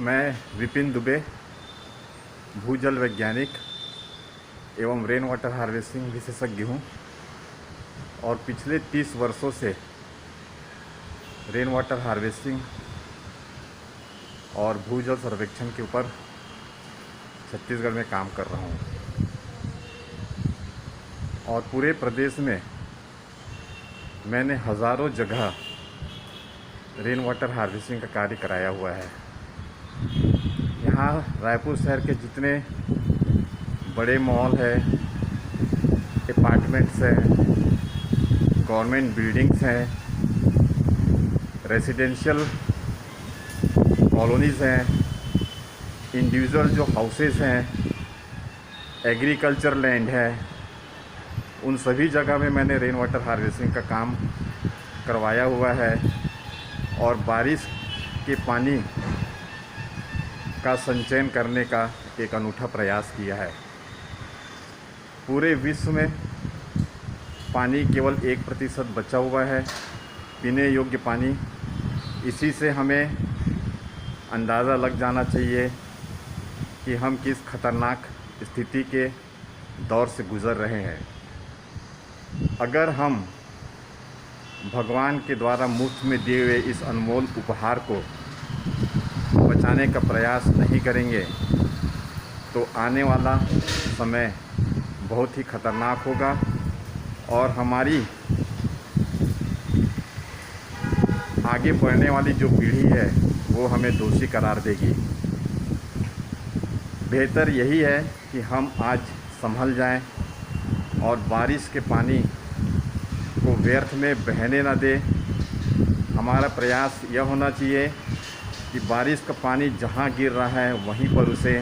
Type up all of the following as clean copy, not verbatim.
मैं विपिन दुबे, भूजल वैज्ञानिक एवं रेन वाटर हार्वेस्टिंग विशेषज्ञ हूँ और पिछले 30 वर्षों से रेन वाटर हार्वेस्टिंग और भूजल सर्वेक्षण के ऊपर छत्तीसगढ़ में काम कर रहा हूँ और पूरे प्रदेश में मैंने हज़ारों जगह रेन वाटर हार्वेस्टिंग का कार्य कराया हुआ है। यहाँ रायपुर शहर के जितने बड़े मॉल है, अपार्टमेंट्स हैं, गवर्नमेंट बिल्डिंग्स हैं, रेसिडेंशियल कॉलोनीज़ हैं, इंडिविजुअल जो हाउसेस हैं, एग्रीकल्चर लैंड है, उन सभी जगह में मैंने रेन वाटर हार्वेस्टिंग का काम करवाया हुआ है और बारिश के पानी का संचयन करने का एक अनूठा प्रयास किया है। पूरे विश्व में पानी केवल 1% बचा हुआ है, पीने योग्य पानी। इसी से हमें अंदाज़ा लग जाना चाहिए कि हम किस खतरनाक स्थिति के दौर से गुज़र रहे हैं। अगर हम भगवान के द्वारा मुफ्त में दिए हुए इस अनमोल उपहार को बचाने का प्रयास नहीं करेंगे तो आने वाला समय बहुत ही खतरनाक होगा और हमारी आगे बढ़ने वाली जो पीढ़ी है वो हमें दोषी करार देगी। बेहतर यही है कि हम आज संभल जाएं और बारिश के पानी को व्यर्थ में बहने ना दें। हमारा प्रयास यह होना चाहिए कि बारिश का पानी जहाँ गिर रहा है वहीं पर उसे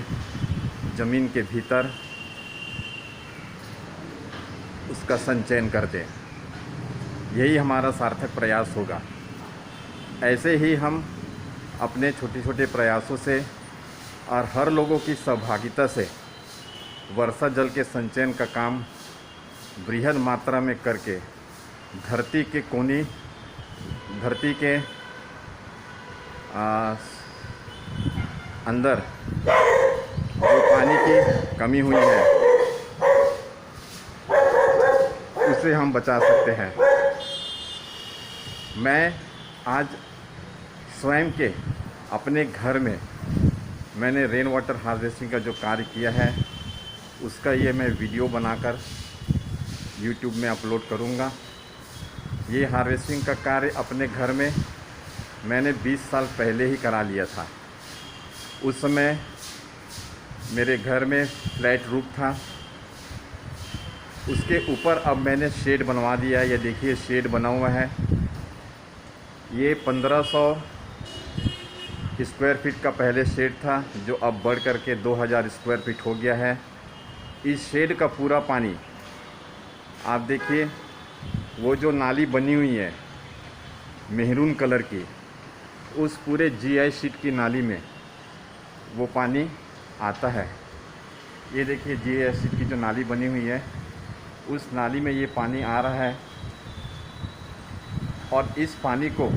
ज़मीन के भीतर उसका संचयन कर दें। यही हमारा सार्थक प्रयास होगा। ऐसे ही हम अपने छोटे छोटे प्रयासों से और हर लोगों की सहभागिता से वर्षा जल के संचयन का काम बृहद मात्रा में करके धरती के अंदर जो पानी की कमी हुई है उसे हम बचा सकते हैं। मैं आज स्वयं के अपने घर में मैंने रेन वाटर हार्वेस्टिंग का जो कार्य किया है उसका ये मैं वीडियो बनाकर YouTube में अपलोड करूँगा। ये हार्वेस्टिंग का कार्य अपने घर में मैंने 20 साल पहले ही करा लिया था। उस समय मेरे घर में फ्लैट रूफ था, उसके ऊपर अब मैंने शेड बनवा दिया है। ये देखिए शेड बना हुआ है। ये 1500 स्क्वायर फीट का पहले शेड था जो अब बढ़ कर के 2000 स्क्वायर फीट हो गया है। इस शेड का पूरा पानी आप देखिए, वो जो नाली बनी हुई है मेहरून कलर की, उस पूरे GI शीट की नाली में वो पानी आता है। ये देखिए GI शीट की जो नाली बनी हुई है उस नाली में ये पानी आ रहा है और इस पानी को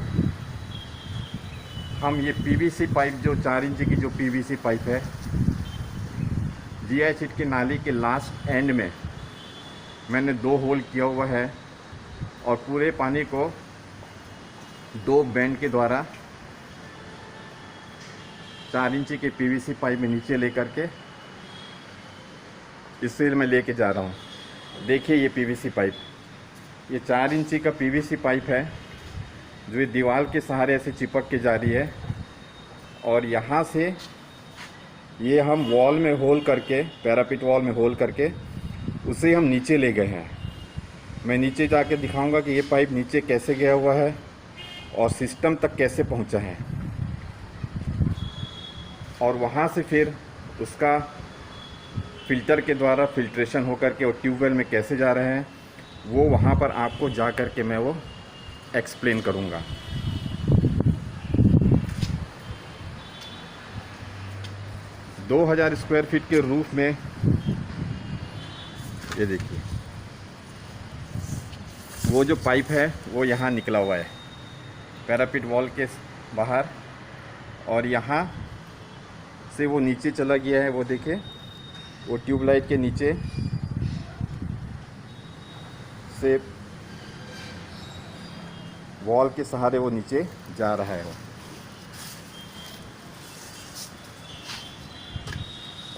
हम ये PVC पाइप, जो 4 इंच की जो PVC पाइप है, GI शीट की नाली के लास्ट एंड में मैंने 2 होल किया हुआ है और पूरे पानी को 2 बेंड के द्वारा 4 इंच के PVC पाइप में नीचे लेकर के इससे मैं लेके जा रहा हूँ। देखिए ये PVC पाइप, ये 4 इंच का PVC पाइप है जो ये दीवार के सहारे ऐसे चिपक के जा रही है और यहाँ से ये हम वॉल में होल करके, पैरापिट वॉल में होल करके उसे हम नीचे ले गए हैं। मैं नीचे जाके दिखाऊंगा कि ये पाइप नीचे कैसे गया हुआ है और सिस्टम तक कैसे पहुंचा है और वहां से फिर उसका फ़िल्टर के द्वारा फिल्ट्रेशन होकर के और ट्यूबवेल में कैसे जा रहे हैं वो वहां पर आपको जा कर के मैं वो एक्सप्लेन करूंगा। दो 2000 स्क्वायर फीट के रूफ में ये देखिए वो जो पाइप है वो यहाँ निकला हुआ है पैरापिट वॉल के बाहर और यहाँ से वो नीचे चला गया है। वो देखिए, वो ट्यूबलाइट के नीचे से वॉल के सहारे वो नीचे जा रहा है।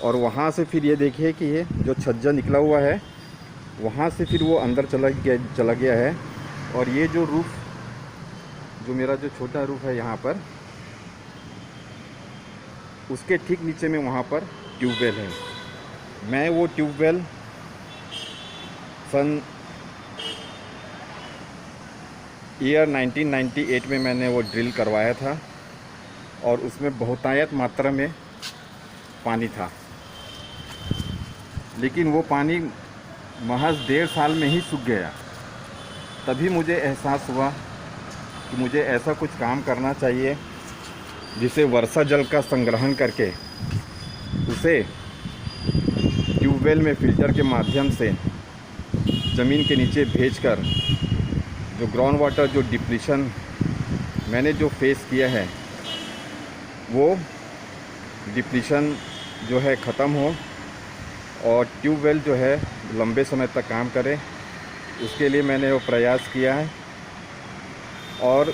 और वहाँ से फिर ये देखिए कि ये जो छज्जा निकला हुआ है, वहाँ से फिर वो अंदर चला गया है। और ये जो रूफ़, जो मेरा जो छोटा रूफ़ है यहाँ पर, उसके ठीक नीचे में वहाँ पर ट्यूबवेल है। मैं वो ट्यूबवेल सन ईयर 1998 में मैंने वो ड्रिल करवाया था, और उसमें बहुतायत मात्रा में पानी था। लेकिन वो पानी महज 1.5 साल में ही सूख गया। तभी मुझे एहसास हुआ कि मुझे ऐसा कुछ काम करना चाहिए जिसे वर्षा जल का संग्रहण करके उसे ट्यूबवेल में फ़िल्टर के माध्यम से ज़मीन के नीचे भेजकर जो ग्राउंड वाटर, जो डिप्लीशन मैंने जो फेस किया है, वो डिप्लीशन जो है ख़त्म हो और ट्यूबवेल जो है लंबे समय तक काम करे। उसके लिए मैंने वो प्रयास किया है और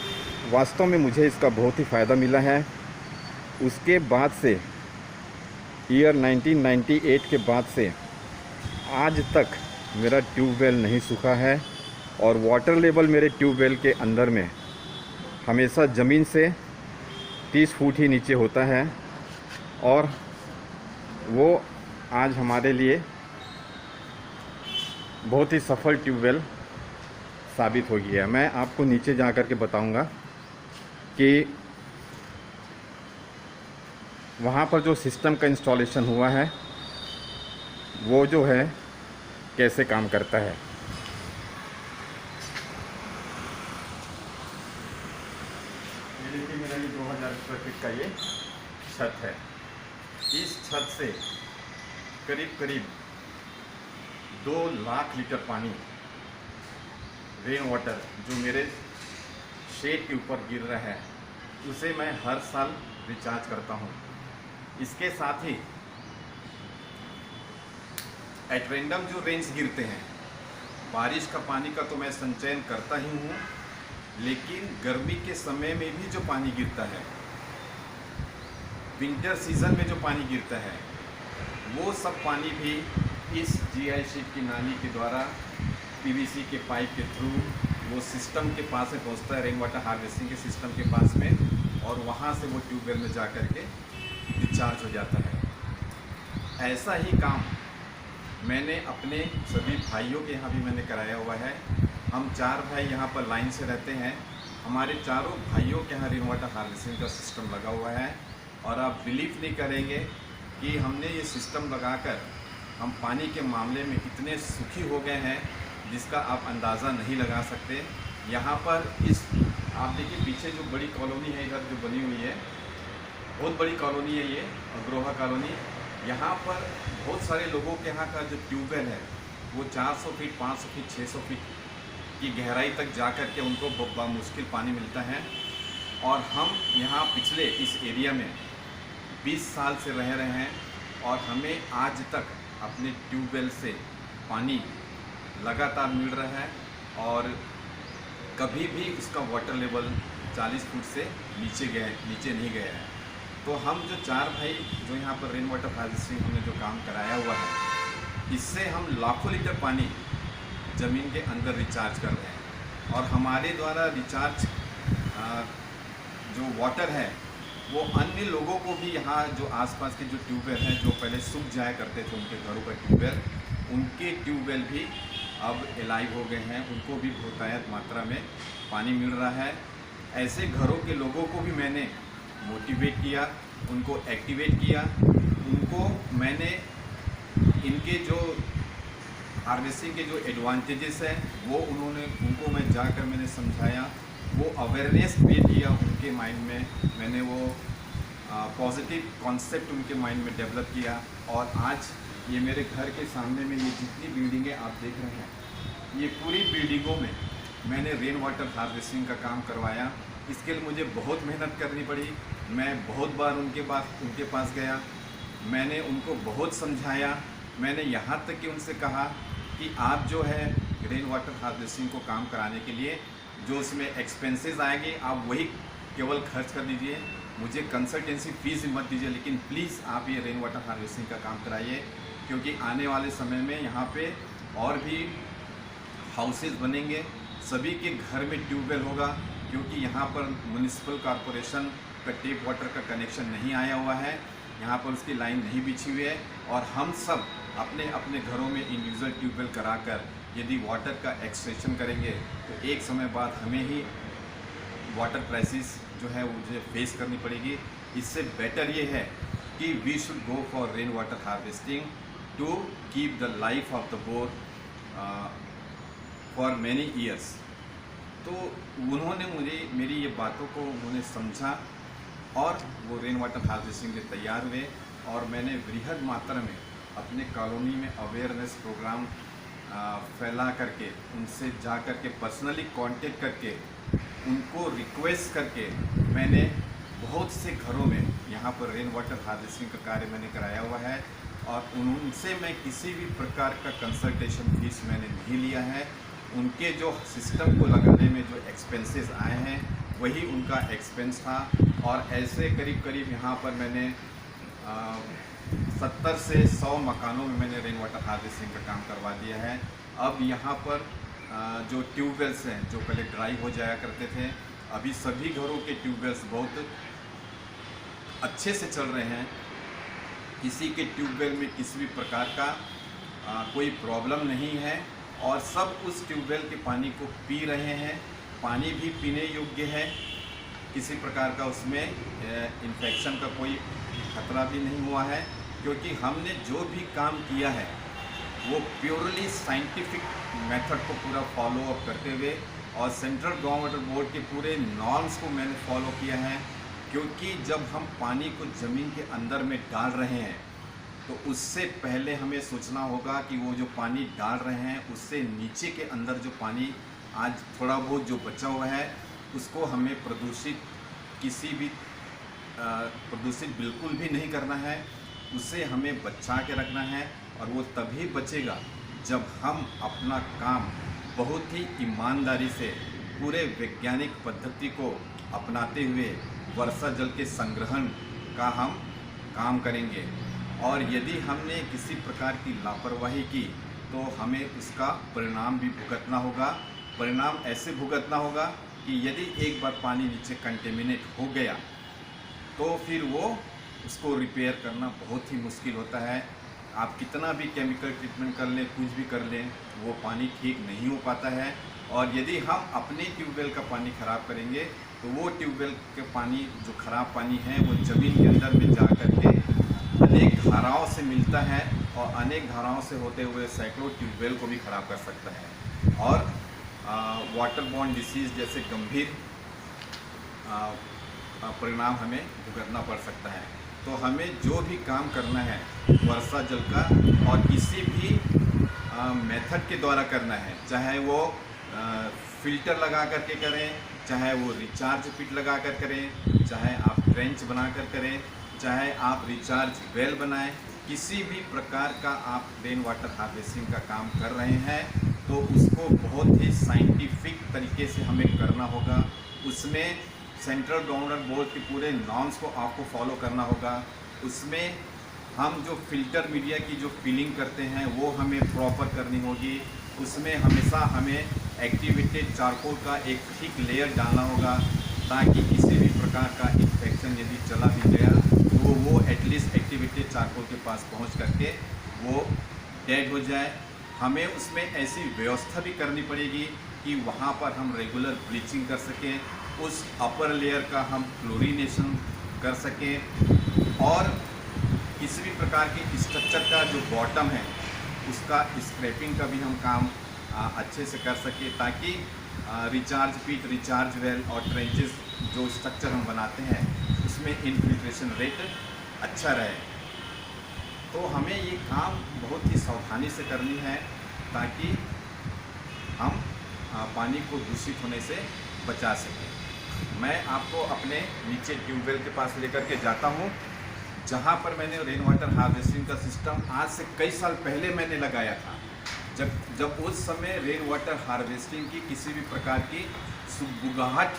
वास्तव में मुझे इसका बहुत ही फ़ायदा मिला है। उसके बाद से ईयर 1998 के बाद से आज तक मेरा ट्यूबवेल नहीं सूखा है, और वाटर लेवल मेरे ट्यूबवेल के अंदर में हमेशा ज़मीन से 30 फुट ही नीचे होता है। और वो आज हमारे लिए बहुत ही सफल ट्यूबवेल साबित हो गया है। मैं आपको नीचे जा कर के बताऊंगा कि वहाँ पर जो सिस्टम का इंस्टॉलेशन हुआ है वो जो है कैसे काम करता है। ये देखिए, मेरा ये 2000 स्क्वायर फीट का ये छत है। इस छत से करीब 2 लाख लीटर पानी, रेन वाटर, जो मेरे शेड के ऊपर गिर रहा है, उसे मैं हर साल रिचार्ज करता हूँ। इसके साथ ही एट रैंडम जो रेंस गिरते हैं, बारिश का पानी का तो मैं संचयन करता ही हूँ, लेकिन गर्मी के समय में भी जो पानी गिरता है, विंटर सीज़न में जो पानी गिरता है, वो सब पानी भी इस जीआई शीट की नाली के द्वारा पीवीसी के पाइप के थ्रू वो सिस्टम के पास में पहुंचता है, रेन वाटर हार्वेस्टिंग के सिस्टम के पास में, और वहाँ से वो ट्यूबवेल में जा कर के डिस्चार्ज हो जाता है। ऐसा ही काम मैंने अपने सभी भाइयों के यहाँ भी मैंने कराया हुआ है। हम 4 भाई यहाँ पर लाइन से रहते हैं। हमारे चारों भाइयों के यहाँ रेन वाटर हार्वेस्टिंग का सिस्टम लगा हुआ है, और आप बिलीव नहीं करेंगे कि हमने ये सिस्टम लगाकर हम पानी के मामले में इतने सुखी हो गए हैं जिसका आप अंदाज़ा नहीं लगा सकते। यहाँ पर इस आप देखिए पीछे जो बड़ी कॉलोनी है इधर जो बनी हुई है, बहुत बड़ी कॉलोनी है ये, अग्रोहा कॉलोनी। यहाँ पर बहुत सारे लोगों के यहाँ का जो ट्यूबवेल है वो 400 फीट, 500 फीट, 600 फीट की गहराई तक जा कर के उनको मुश्किल पानी मिलता है। और हम यहाँ पिछले इस एरिया में 20 साल से रह रहे हैं, और हमें आज तक अपने ट्यूबवेल से पानी लगातार मिल रहा है, और कभी भी उसका वाटर लेवल 40 फुट से नीचे नहीं गया है। तो हम जो 4 भाई जो यहाँ पर रेन वाटर हार्वेस्टिंग हमने जो काम कराया हुआ है, इससे हम लाखों लीटर पानी ज़मीन के अंदर रिचार्ज कर रहे हैं। और हमारे द्वारा रिचार्ज जो वाटर है वो अन्य लोगों को भी, यहाँ जो आसपास के जो ट्यूबवेल हैं जो पहले सूख जाया करते थे उनके घरों का ट्यूबवेल, उनके ट्यूबवेल भी अब एलाइव हो गए हैं, उनको भी बहुतायत मात्रा में पानी मिल रहा है। ऐसे घरों के लोगों को भी मैंने मोटिवेट किया, उनको एक्टिवेट किया, उनको मैंने इनके जो हार्वेस्टिंग के जो एडवांटेजेस हैं वो उनको मैं जाकर मैंने समझाया, वो अवेयरनेस क्रिएट किया उनके माइंड में, मैंने वो पॉजिटिव कॉन्सेप्ट उनके माइंड में डेवलप किया। और आज ये मेरे घर के सामने में ये जितनी बिल्डिंगें आप देख रहे हैं, ये पूरी बिल्डिंगों में मैंने रेन वाटर हार्वेस्टिंग का काम करवाया। इसके लिए मुझे बहुत मेहनत करनी पड़ी। मैं बहुत बार उनके पास गया, मैंने उनको बहुत समझाया। मैंने यहाँ तक कि उनसे कहा कि आप जो है रेन वाटर हार्वेस्टिंग को काम कराने के लिए जो उसमें एक्सपेंसेस आएंगे आप वही केवल खर्च कर दीजिए, मुझे कंसल्टेंसी फ़ीस मत दीजिए, लेकिन प्लीज़ आप ये रेन वाटर हार्वेस्टिंग का काम कराइए, क्योंकि आने वाले समय में यहाँ पे और भी हाउसेस बनेंगे, सभी के घर में ट्यूबवेल होगा, क्योंकि यहाँ पर म्युनिसिपल कॉरपोरेशन का टेप वाटर का कनेक्शन नहीं आया हुआ है, यहाँ पर उसकी लाइन नहीं बिछी हुई है। और हम सब अपने अपने घरों में इंडिविजुअल ट्यूबवेल कराकर यदि वाटर का एक्सट्रैक्शन करेंगे तो एक समय बाद हमें ही वाटर क्राइसिस जो है मुझे फेस करनी पड़ेगी। इससे बेटर ये है कि we should go for rain water harvesting to keep the life of the bore for many years. तो उन्होंने मेरी ये बातों को उन्होंने समझा और वो रेन वाटर हार्वेस्टिंग के तैयार हुए। और मैंने बृहद मात्रा में अपने कॉलोनी में अवेयरनेस प्रोग्राम फैला करके उनसे जा करके पर्सनली कांटेक्ट करके उनको रिक्वेस्ट करके मैंने बहुत से घरों में यहाँ पर रेन वाटर हार्वेस्टिंग का कार्य मैंने कराया हुआ है। और उनसे मैं किसी भी प्रकार का कंसल्टेशन फीस मैंने नहीं लिया है। उनके जो सिस्टम को लगाने में जो एक्सपेंसेस आए हैं वही उनका एक्सपेंस था। और ऐसे करीब करीब यहाँ पर मैंने 70 से 100 मकानों में मैंने रेन वाटर हार्वेस्टिंग का काम करवा दिया है। अब यहाँ पर जो ट्यूबवेल्स हैं जो पहले ड्राई हो जाया करते थे, अभी सभी घरों के ट्यूबवेल्स बहुत अच्छे से चल रहे हैं। किसी के ट्यूबवेल में किसी भी प्रकार का कोई प्रॉब्लम नहीं है और सब उस ट्यूबवेल के पानी को पी रहे हैं। पानी भी पीने योग्य है, किसी प्रकार का उसमें इन्फेक्शन का कोई खतरा भी नहीं हुआ है, क्योंकि हमने जो भी काम किया है वो प्योरली साइंटिफिक मेथड को पूरा फॉलो अप करते हुए और सेंट्रल ग्राउंड वाटर बोर्ड के पूरे नॉर्म्स को मैंने फॉलो किया है। क्योंकि जब हम पानी को ज़मीन के अंदर में डाल रहे हैं तो उससे पहले हमें सोचना होगा कि वो जो पानी डाल रहे हैं उससे नीचे के अंदर जो पानी आज थोड़ा बहुत जो बचा हुआ है उसको हमें प्रदूषित बिल्कुल भी नहीं करना है, उसे हमें बचा के रखना है। और वो तभी बचेगा जब हम अपना काम बहुत ही ईमानदारी से पूरे वैज्ञानिक पद्धति को अपनाते हुए वर्षा जल के संग्रहण का हम काम करेंगे। और यदि हमने किसी प्रकार की लापरवाही की तो हमें उसका परिणाम भी भुगतना होगा। परिणाम ऐसे भुगतना होगा कि यदि एक बार पानी नीचे कंटेमिनेट हो गया तो फिर वो उसको रिपेयर करना बहुत ही मुश्किल होता है। आप कितना भी केमिकल ट्रीटमेंट कर लें, कुछ भी कर लें, वो पानी ठीक नहीं हो पाता है। और यदि हम अपने ट्यूबवेल का पानी ख़राब करेंगे तो वो ट्यूबवेल के पानी जो ख़राब पानी है वो ज़मीन के अंदर में जा कर के अनेक धाराओं से मिलता है और अनेक धाराओं से होते हुए सैकड़ों ट्यूबवेल को भी ख़राब कर सकता है और वाटर बॉर्न डिसीज़ जैसे गंभीर परिणाम हमें भुगतना पड़ सकता है। तो हमें जो भी काम करना है वर्षा जल का और किसी भी मेथड के द्वारा करना है, चाहे वो फ़िल्टर लगा करके करें, चाहे वो रिचार्ज पिट लगा कर करें, चाहे आप ट्रेंच बना कर करें, चाहे आप रिचार्ज वेल बनाएं, किसी भी प्रकार का आप रेन वाटर हार्वेस्टिंग का काम कर रहे हैं तो उसको बहुत ही साइंटिफिक तरीके से हमें करना होगा। उसमें सेंट्रल ग्राउंड वाटर बोर्ड के पूरे नॉर्म्स को आपको फॉलो करना होगा। उसमें हम जो फ़िल्टर मीडिया की जो फिलिंग करते हैं वो हमें प्रॉपर करनी होगी। उसमें हमेशा हमें एक्टिवेटेड चारकोल का एक थिक लेयर डालना होगा ताकि किसी भी प्रकार का इन्फेक्शन यदि चला भी गया तो वो एटलीस्ट एक्टिवेटेड चारकोल के पास पहुंच करके वो डेड हो जाए। हमें उसमें ऐसी व्यवस्था भी करनी पड़ेगी कि वहाँ पर हम रेगुलर ब्लीचिंग कर सकें, उस अपर लेयर का हम क्लोरीनेशन कर सकें और किसी भी प्रकार की स्ट्रक्चर का जो बॉटम है उसका स्क्रैपिंग का भी हम काम अच्छे से कर सकें ताकि रिचार्ज पिट, रिचार्ज वेल और ट्रेंचेस जो स्ट्रक्चर हम बनाते हैं उसमें इनफिल्ट्रेशन रेट अच्छा रहे। तो हमें ये काम बहुत ही सावधानी से करनी है ताकि हम पानी को दूषित होने से बचा सकें। मैं आपको अपने नीचे ट्यूबवेल के पास लेकर के जाता हूँ, जहाँ पर मैंने रेन वाटर हार्वेस्टिंग का सिस्टम आज से कई साल पहले मैंने लगाया था। जब उस समय रेन वाटर हार्वेस्टिंग की किसी भी प्रकार की सुगबुगाहट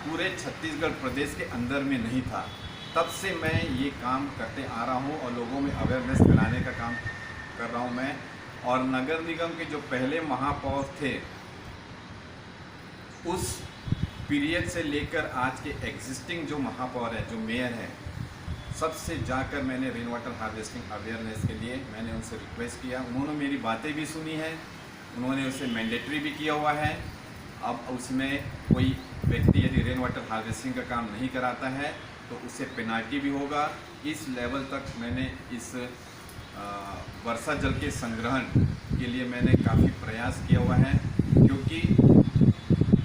पूरे छत्तीसगढ़ प्रदेश के अंदर में नहीं था। तब से मैं ये काम करते आ रहा हूँ और लोगों में अवेयरनेस फैलाने का काम कर रहा हूँ मैं। और नगर निगम के जो पहले महापौर थे, उस पीरियड से लेकर आज के एग्जिस्टिंग जो महापौर है, जो मेयर है, सबसे जाकर मैंने रेन वाटर हार्वेस्टिंग अवेयरनेस के लिए मैंने उनसे रिक्वेस्ट किया। उन्होंने मेरी बातें भी सुनी है, उन्होंने उसे मैंडेटरी भी किया हुआ है। अब उसमें कोई व्यक्ति यदि रेन वाटर हार्वेस्टिंग का काम नहीं कराता है तो उससे पेनाल्टी भी होगा। इस लेवल तक मैंने इस वर्षा जल के संग्रहण के लिए मैंने काफ़ी प्रयास किया हुआ है, क्योंकि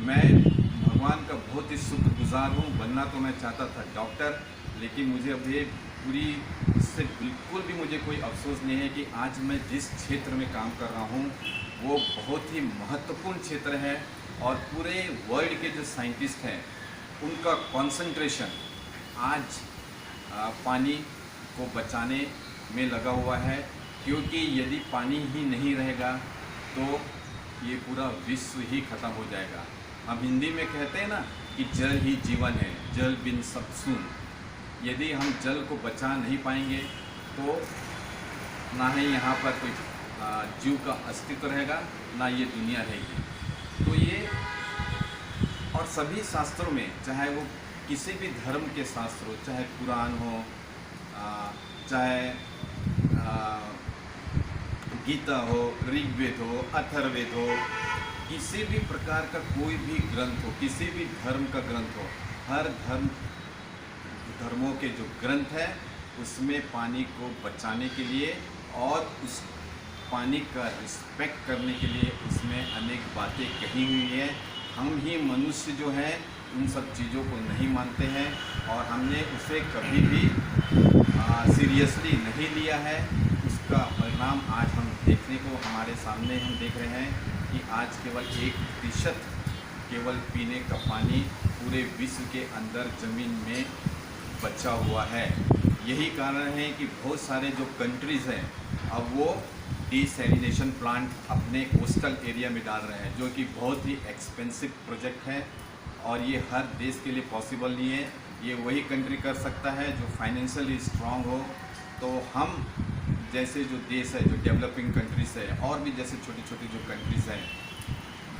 मैं भगवान का बहुत ही शुक्रगुजार हूँ। बनना तो मैं चाहता था डॉक्टर, लेकिन मुझे अब ये पूरी इससे बिल्कुल भी मुझे कोई अफसोस नहीं है कि आज मैं जिस क्षेत्र में काम कर रहा हूँ वो बहुत ही महत्वपूर्ण क्षेत्र है। और पूरे वर्ल्ड के जो साइंटिस्ट हैं उनका कंसंट्रेशन आज पानी को बचाने में लगा हुआ है, क्योंकि यदि पानी ही नहीं रहेगा तो ये पूरा विश्व ही खत्म हो जाएगा। हम हिंदी में कहते हैं ना कि जल ही जीवन है, जल बिन सब सून। यदि हम जल को बचा नहीं पाएंगे तो ना ही यहाँ पर कोई जीव का अस्तित्व रहेगा, ना ये दुनिया रहेगी। तो ये और सभी शास्त्रों में, चाहे वो किसी भी धर्म के शास्त्र हो, चाहे पुराण हो, चाहे गीता हो, ऋग्वेद हो, अथर्ववेद हो, किसी भी प्रकार का कोई भी ग्रंथ हो, किसी भी धर्म का ग्रंथ हो, हर धर्मों के जो ग्रंथ है उसमें पानी को बचाने के लिए और उस पानी का रिस्पेक्ट करने के लिए उसमें अनेक बातें कही हुई हैं। हम ही मनुष्य जो हैं उन सब चीज़ों को नहीं मानते हैं और हमने उसे कभी भी सीरियसली नहीं लिया है। उसका परिणाम आज हम देखने को हमारे सामने हम देख रहे हैं कि आज केवल 1% केवल पीने का पानी पूरे विश्व के अंदर ज़मीन में बचा हुआ है। यही कारण है कि बहुत सारे जो कंट्रीज़ हैं अब वो डिसैलिनेशन प्लांट अपने कोस्टल एरिया में डाल रहे हैं, जो कि बहुत ही एक्सपेंसिव प्रोजेक्ट है और ये हर देश के लिए पॉसिबल नहीं है। ये वही कंट्री कर सकता है जो फाइनेंशियली स्ट्रांग हो। तो हम जैसे जो देश है, जो डेवलपिंग कंट्रीज़ है, और भी जैसे छोटी छोटी जो कंट्रीज़ हैं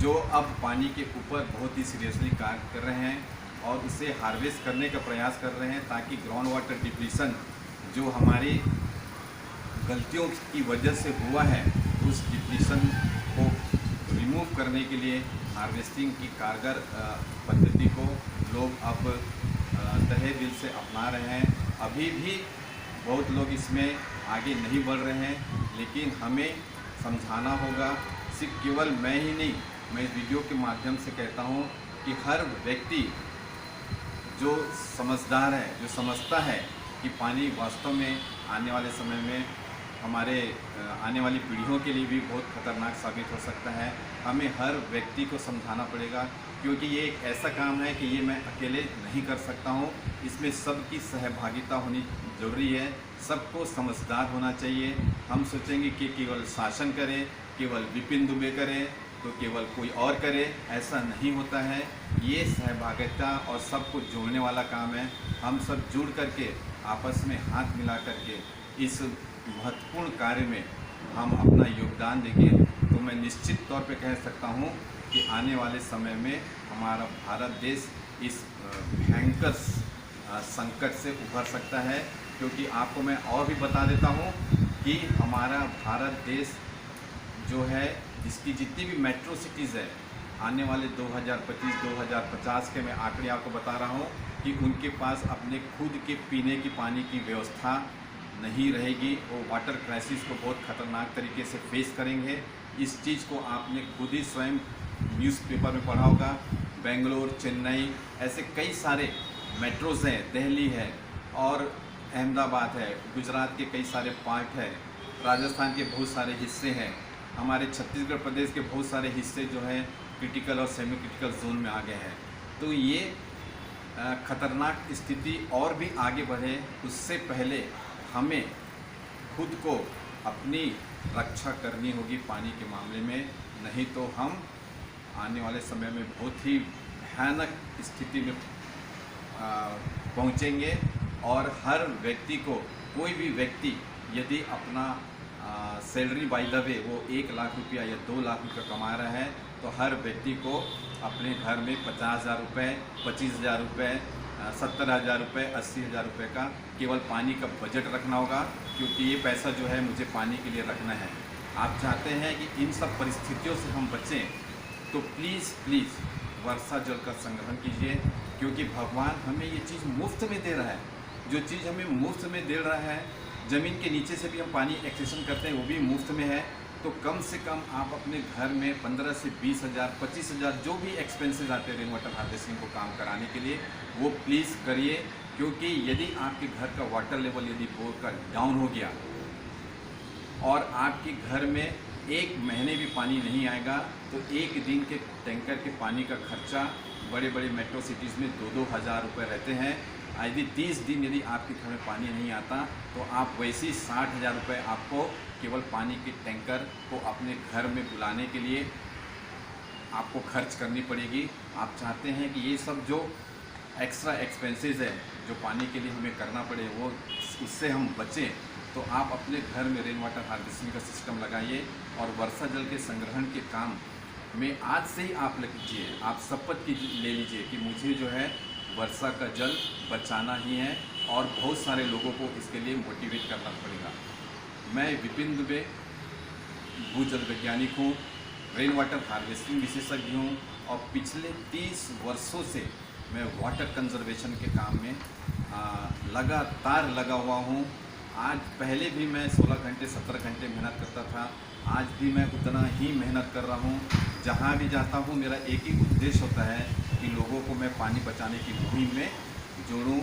जो अब पानी के ऊपर बहुत ही सीरियसली कार्य कर रहे हैं और उसे हार्वेस्ट करने का प्रयास कर रहे हैं, ताकि ग्राउंड वाटर डिप्लीशन जो हमारी गलतियों की वजह से हुआ है उस डिप्लीशन को रिमूव करने के लिए हार्वेस्टिंग की कारगर पद्धति को लोग अब तहे दिल से अपना रहे हैं। अभी भी बहुत लोग इसमें आगे नहीं बढ़ रहे हैं, लेकिन हमें समझाना होगा। सिर्फ केवल मैं ही नहीं, मैं इस वीडियो के माध्यम से कहता हूँ कि हर व्यक्ति जो समझदार है, जो समझता है कि पानी वास्तव में आने वाले समय में हमारे आने वाली पीढ़ियों के लिए भी बहुत खतरनाक साबित हो सकता है, हमें हर व्यक्ति को समझाना पड़ेगा, क्योंकि ये एक ऐसा काम है कि ये मैं अकेले नहीं कर सकता हूँ। इसमें सबकी सहभागिता होनी ज़रूरी है, सबको समझदार होना चाहिए। हम सोचेंगे कि केवल शासन करे, केवल विपिन दुबे करे, तो केवल कोई और करे, ऐसा नहीं होता है। ये सहभागिता और सबको जोड़ने वाला काम है। हम सब जुड़ करके आपस में हाथ मिला करके इस महत्वपूर्ण कार्य में हम अपना योगदान देंगे तो मैं निश्चित तौर पे कह सकता हूँ कि आने वाले समय में हमारा भारत देश इस भयंकर संकट से उभर सकता है। क्योंकि आपको मैं और भी बता देता हूँ कि हमारा भारत देश जो है, इसकी जितनी भी मेट्रो सिटीज़ है, आने वाले 2025-2050 के मैं आंकड़े आपको बता रहा हूँ कि उनके पास अपने खुद के पीने की पानी की व्यवस्था नहीं रहेगी। वो वाटर क्राइसिस को बहुत ख़तरनाक तरीके से फेस करेंगे। इस चीज़ को आपने खुद ही स्वयं न्यूज़पेपर में पढ़ा होगा। बेंगलोर, चेन्नई, ऐसे कई सारे मेट्रोज़ हैं, दिल्ली है और अहमदाबाद है, गुजरात के कई सारे पार्ट है, राजस्थान के बहुत सारे हिस्से हैं, हमारे छत्तीसगढ़ प्रदेश के बहुत सारे हिस्से जो हैं क्रिटिकल और सेमी क्रिटिकल जोन में आ गए हैं। तो ये खतरनाक स्थिति और भी आगे बढ़े उससे पहले हमें खुद को अपनी रक्षा करनी होगी पानी के मामले में, नहीं तो हम आने वाले समय में बहुत ही भयानक स्थिति में पहुंचेंगे। और हर व्यक्ति को, कोई भी व्यक्ति यदि अपना सैलरी बाय द वे वो 1 लाख रुपया या 2 लाख रुपया कमा रहा है तो हर व्यक्ति को अपने घर में 50,000 रुपये, 25,000 रुपये, 70,000 रुपये, 80,000 रुपये का केवल पानी का बजट रखना होगा, क्योंकि ये पैसा जो है मुझे पानी के लिए रखना है। आप चाहते हैं कि इन सब परिस्थितियों से हम बचें तो प्लीज़ वर्षा जल का संग्रहण कीजिए, क्योंकि भगवान हमें ये चीज़ मुफ्त में दे रहा है। जो चीज़ हमें मुफ्त में दे रहा है, ज़मीन के नीचे से भी हम पानी एक्सेशन करते हैं वो भी मुफ्त में है। तो कम से कम आप अपने घर में 15 से 20,000, 25,000 जो भी एक्सपेंसेस आते हैं रेन वाटर हार्वेस्टिंग को काम कराने के लिए वो प्लीज़ करिए, क्योंकि यदि आपके घर का वाटर लेवल यदि बोर का डाउन हो गया और आपके घर में 1 महीने भी पानी नहीं आएगा तो 1 दिन के टैंकर के पानी का खर्चा बड़े बड़े मेट्रो सिटीज़ में 2-2 हज़ार रुपये रहते हैं। यदि 30 दिन यदि आपके घर में पानी नहीं आता तो आप वैसे ही 60,000 रुपये आपको केवल पानी के टैंकर को अपने घर में बुलाने के लिए आपको खर्च करनी पड़ेगी। आप चाहते हैं कि ये सब जो एक्स्ट्रा एक्सपेंसेस है जो पानी के लिए हमें करना पड़े वो उससे हम बचें, तो आप अपने घर में रेन वाटर हार्वेस्टिंग का सिस्टम लगाइए और वर्षा जल के संग्रहण के काम में आज से ही आप लग लीजिए। आप शपथ ले लीजिए कि मुझे जो है वर्षा का जल बचाना ही है और बहुत सारे लोगों को इसके लिए मोटिवेट करना पड़ेगा। मैं विपिन दुबे, भूजल वैज्ञानिक हूँ, रेन वाटर हार्वेस्टिंग विशेषज्ञ हूँ और पिछले 30 वर्षों से मैं वाटर कंजर्वेशन के काम में लगातार लगा हुआ हूँ। आज पहले भी मैं 16 घंटे 17 घंटे मेहनत करता था, आज भी मैं उतना ही मेहनत कर रहा हूँ। जहाँ भी जाता हूँ मेरा एक ही उद्देश्य होता है कि लोगों को मैं पानी बचाने की मुहिम में जोड़ूँ।